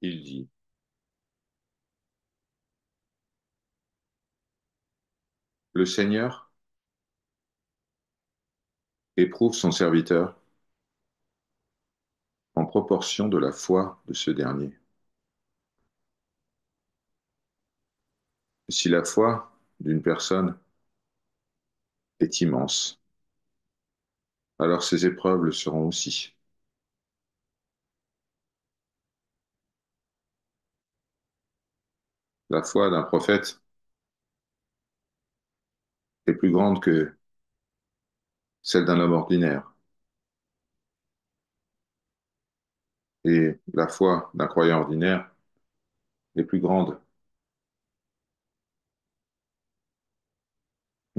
Il dit, le Seigneur éprouve son serviteur en proportion de la foi de ce dernier. Si la foi d'une personne est immense, alors ses épreuves le seront aussi. La foi d'un prophète est plus grande que celle d'un homme ordinaire, et la foi d'un croyant ordinaire est plus grande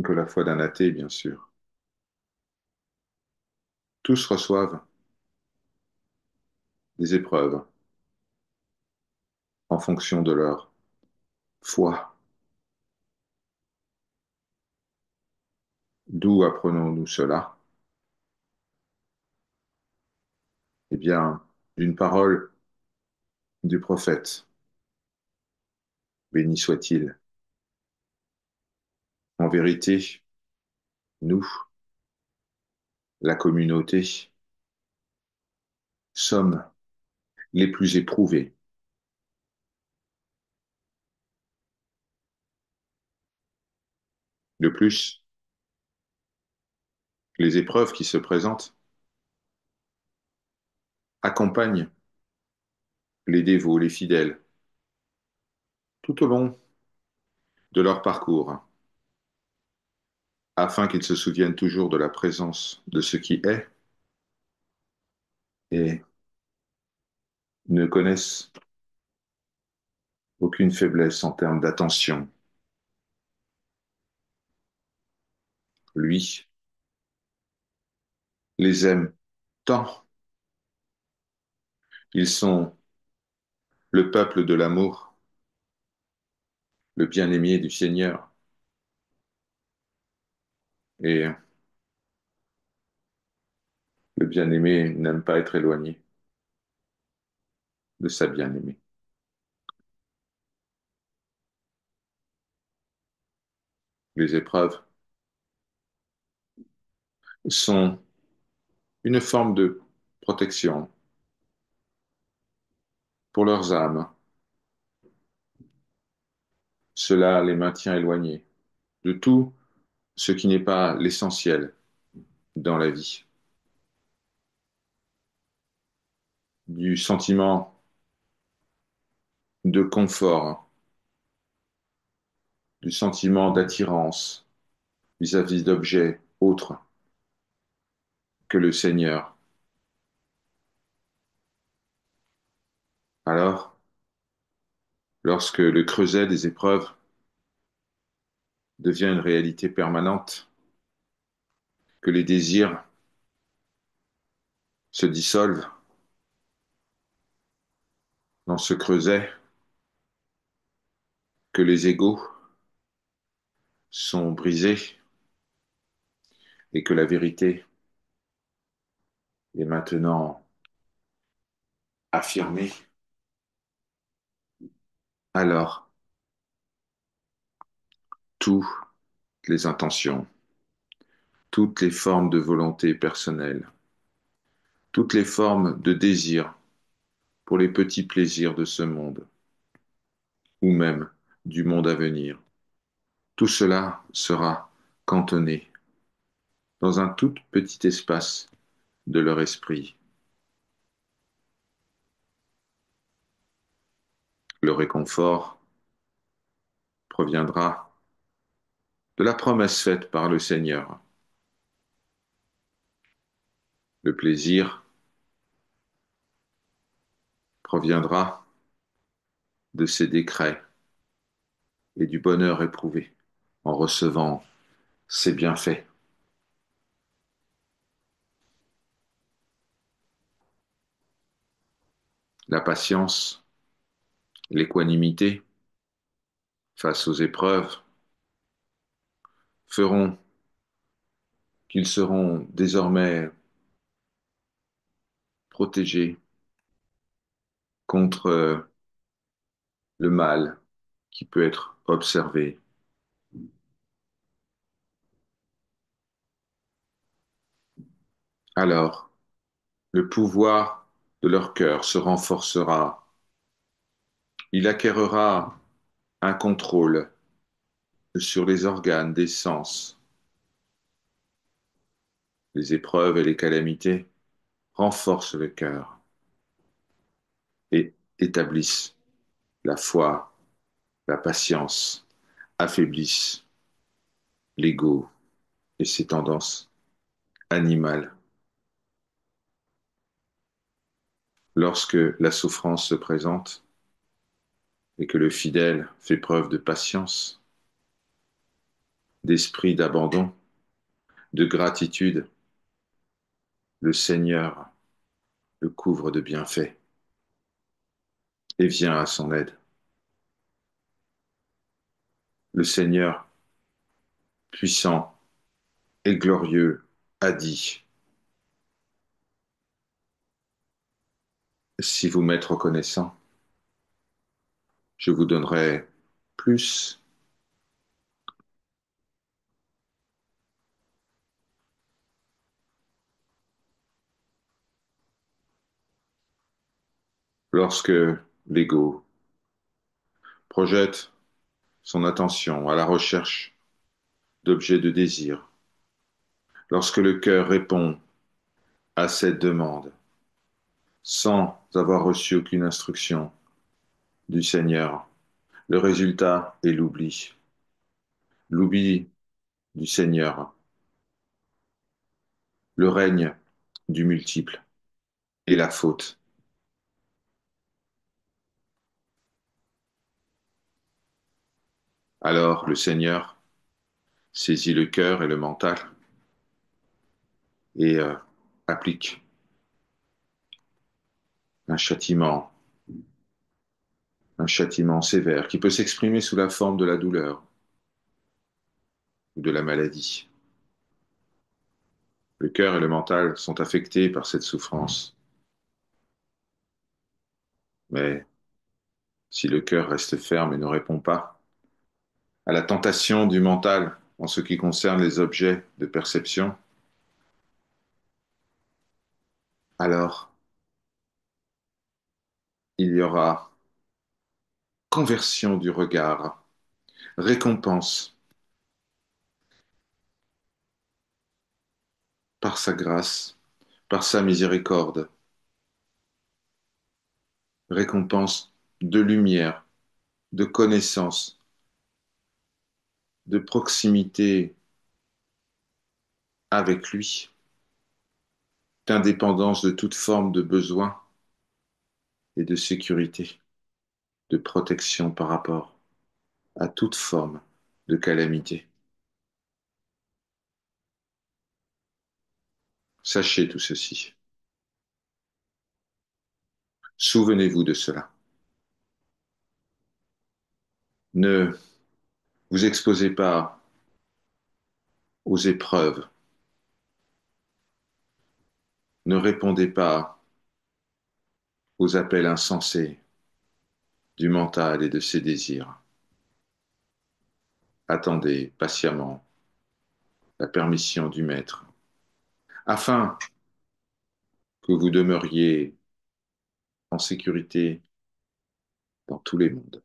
que la foi d'un athée, bien sûr. Tous reçoivent des épreuves en fonction de leur foi. D'où apprenons-nous cela? Eh bien, d'une parole du prophète, béni soit-il. En vérité, nous, la communauté, sommes les plus éprouvés. De plus, les épreuves qui se présentent accompagnent les dévots, les fidèles, tout au long de leur parcours, afin qu'ils se souviennent toujours de la présence de ce qui est et ne connaissent aucune faiblesse en termes d'attention. Lui les aime tant. Ils sont le peuple de l'amour, le bien-aimé du Seigneur. Et le bien-aimé n'aime pas être éloigné de sa bien-aimée. Les épreuves sont une forme de protection pour leurs âmes. Cela les maintient éloignés de tout ce qui n'est pas l'essentiel dans la vie, du sentiment de confort, du sentiment d'attirance vis-à-vis d'objets autres que le Seigneur. Alors, lorsque le creuset des épreuves devient une réalité permanente, que les désirs se dissolvent dans ce creuset, que les égaux sont brisés et que la vérité est maintenant affirmée, alors toutes les intentions, toutes les formes de volonté personnelle, toutes les formes de désir pour les petits plaisirs de ce monde, ou même du monde à venir, tout cela sera cantonné dans un tout petit espace de leur esprit. Le réconfort proviendra de la promesse faite par le Seigneur. Le plaisir proviendra de ses décrets et du bonheur éprouvé en recevant ses bienfaits. La patience, l'équanimité face aux épreuves feront qu'ils seront désormais protégés contre le mal qui peut être observé. Alors, le pouvoir de leur cœur se renforcera. Il acquérera un contrôle sur les organes des sens. Les épreuves et les calamités renforcent le cœur et établissent la foi, la patience, affaiblissent l'ego et ses tendances animales. Lorsque la souffrance se présente et que le fidèle fait preuve de patience, d'esprit d'abandon, de gratitude, le Seigneur le couvre de bienfaits et vient à son aide. Le Seigneur, puissant et glorieux, a dit, si vous m'êtes reconnaissant, je vous donnerai plus. Lorsque l'ego projette son attention à la recherche d'objets de désir, lorsque le cœur répond à cette demande sans avoir reçu aucune instruction du Seigneur, le résultat est l'oubli. L'oubli du Seigneur, le règne du multiple et la faute. Alors le Seigneur saisit le cœur et le mental et applique un châtiment, un châtiment sévère qui peut s'exprimer sous la forme de la douleur ou de la maladie. Le cœur et le mental sont affectés par cette souffrance, mais si le cœur reste ferme et ne répond pas à la tentation du mental en ce qui concerne les objets de perception, alors il y aura conversion du regard, récompense par sa grâce, par sa miséricorde, récompense de lumière, de connaissance, de proximité avec lui, d'indépendance de toute forme de besoin et de sécurité, de protection par rapport à toute forme de calamité. Sachez tout ceci. Souvenez-vous de cela. Ne vous exposez pas aux épreuves. Ne répondez pas aux appels insensés du mental et de ses désirs. Attendez patiemment la permission du Maître, afin que vous demeuriez en sécurité dans tous les mondes.